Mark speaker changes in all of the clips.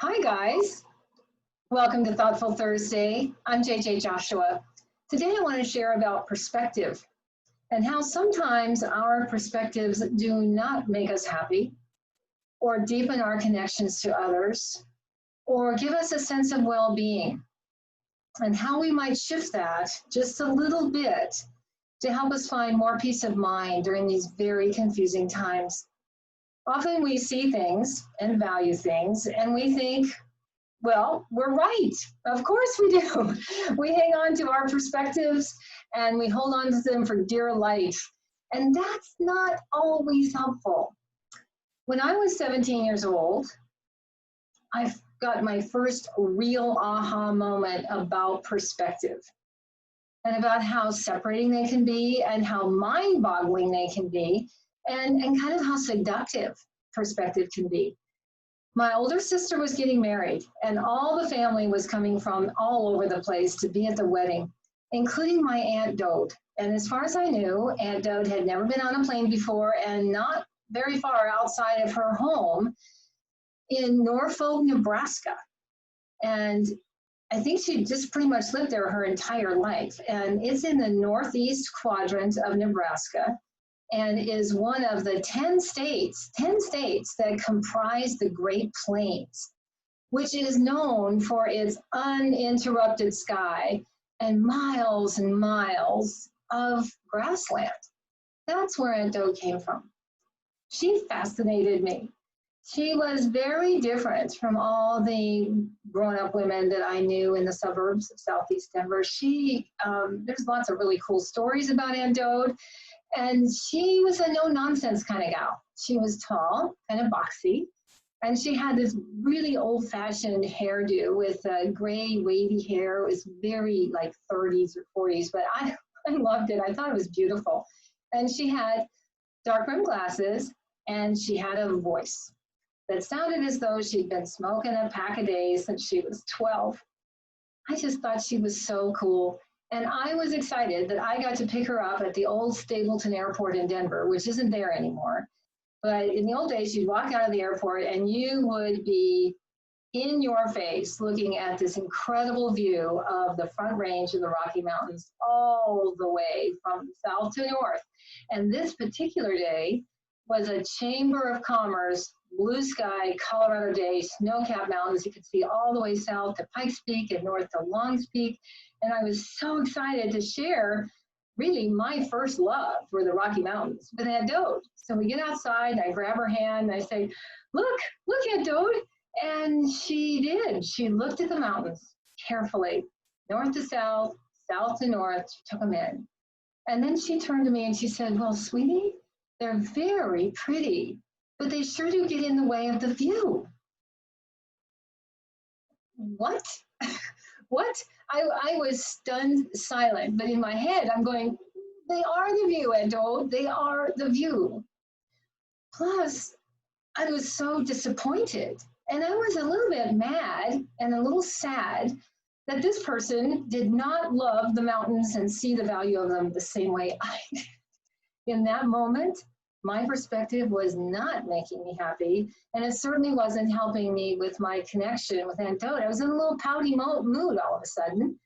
Speaker 1: Hi, guys. Welcome to Thoughtful Thursday. I'm JJ Joshua. Today, I want to share about perspective and how sometimes our perspectives do not make us happy or deepen our connections to others or give us a sense of well-being, and how we might shift that just a little bit to help us find more peace of mind during these very confusing times. Often we see things and value things, and we think, well, we're right. Of course we do. We hang on to our perspectives and we hold on to them for dear life. And that's not always helpful. When I was 17 years old, I got my first real aha moment about perspective and about how separating they can be and how mind-boggling they can be, and kind of how seductive perspective can be. My older sister was getting married, and all the family was coming from all over the place to be at the wedding, including my Aunt Dode. And as far as I knew, Aunt Dode had never been on a plane before and not very far outside of her home in Norfolk, Nebraska. And I think she just pretty much lived there her entire life. And it's in the northeast quadrant of Nebraska, and is one of the 10 states that comprise the Great Plains, which is known for its uninterrupted sky and miles of grassland. That's where Aunt Dode came from. She fascinated me. She was very different from all the grown-up women that I knew in the suburbs of Southeast Denver. There's lots of really cool stories about Aunt Dode. And she was a no-nonsense kind of gal. She was tall, kind of boxy, and she had this really old-fashioned hairdo with gray, wavy hair. It was very like 30s or 40s, but I loved it. I thought it was beautiful. And she had dark rimmed glasses, and she had a voice that sounded as though she'd been smoking a pack a day since she was 12. I just thought she was so cool. And I was excited that I got to pick her up at the old Stapleton Airport in Denver, which isn't there anymore. But in the old days, you'd walk out of the airport and you would be in your face looking at this incredible view of the Front Range of the Rocky Mountains all the way from south to north. And this particular day was a Chamber of Commerce, blue sky, Colorado day, snow-capped mountains. You could see all the way south to Pikes Peak and north to Longs Peak. And I was so excited to share really my first love for the Rocky Mountains with Aunt Dode. So we get outside and I grab her hand and I say, look, Aunt Dode. And she did. She looked at the mountains carefully, north to south, south to north. She took them in. And then she turned to me and she said, well, sweetie, they're very pretty, but they sure do get in the way of the view. What? What? I was stunned silent, but in my head, I'm going, they are the view, Aunt Dode. They are the view. Plus, I was so disappointed. And I was a little bit mad and a little sad that this person did not love the mountains and see the value of them the same way I did. In that moment, my perspective was not making me happy, and it certainly wasn't helping me with my connection with Aunt Dode. I was in a little pouty mood all of a sudden.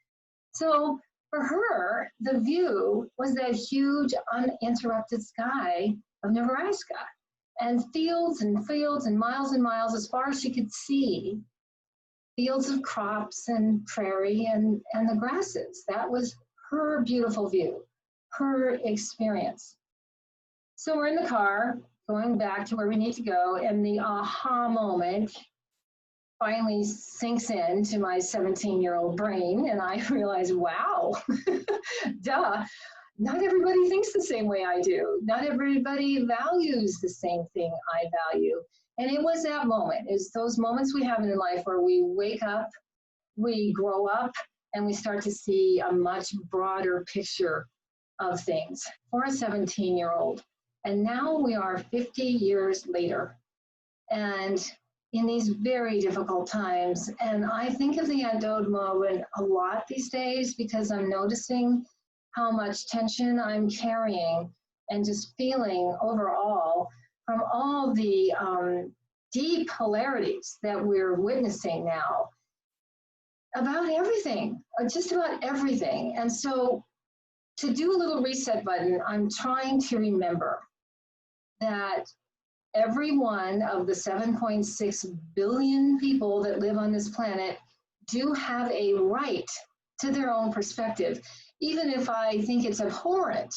Speaker 1: So for her, the view was that huge uninterrupted sky of Nebraska, and fields and miles as far as she could see, fields of crops and prairie and the grasses. That was her beautiful view, her experience. So we're in the car, going back to where we need to go, and the aha moment finally sinks into my 17-year-old brain, and I realize, wow, duh, not everybody thinks the same way I do. Not everybody values the same thing I value. And it was that moment, it's those moments we have in life where we wake up, we grow up, and we start to see a much broader picture of things for a 17-year-old. And now we are 50 years later, and in these very difficult times. And I think of the Aunt Dode moment a lot these days because I'm noticing how much tension I'm carrying and just feeling overall from all the deep polarities that we're witnessing now about everything, just about everything. And so to do a little reset button, I'm trying to remember that every one of the 7.6 billion people that live on this planet do have a right to their own perspective. Even if I think it's abhorrent,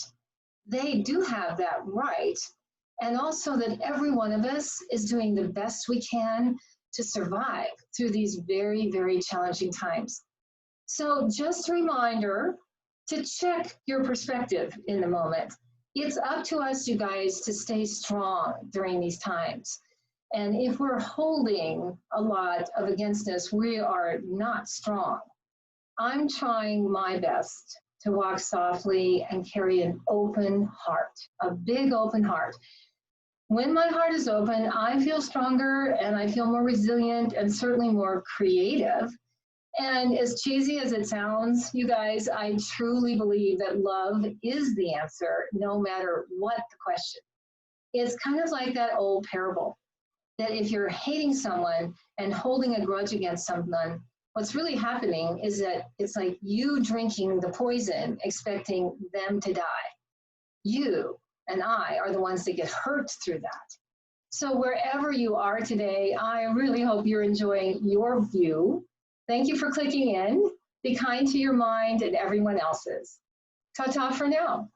Speaker 1: they do have that right. And also that every one of us is doing the best we can to survive through these very, very challenging times. So just a reminder to check your perspective in the moment. It's up to us, you guys, to stay strong during these times. And if we're holding a lot of against us, we are not strong. I'm trying my best to walk softly and carry an open heart, a big open heart. When my heart is open, I feel stronger and I feel more resilient and certainly more creative. And as cheesy as it sounds, you guys, I truly believe that love is the answer, no matter what the question. It's kind of like that old parable that if you're hating someone and holding a grudge against someone, what's really happening is that it's like you drinking the poison, expecting them to die. You and I are the ones that get hurt through that. So wherever you are today, I really hope you're enjoying your view. Thank you for clicking in. Be kind to your mind and everyone else's. Ta-ta for now.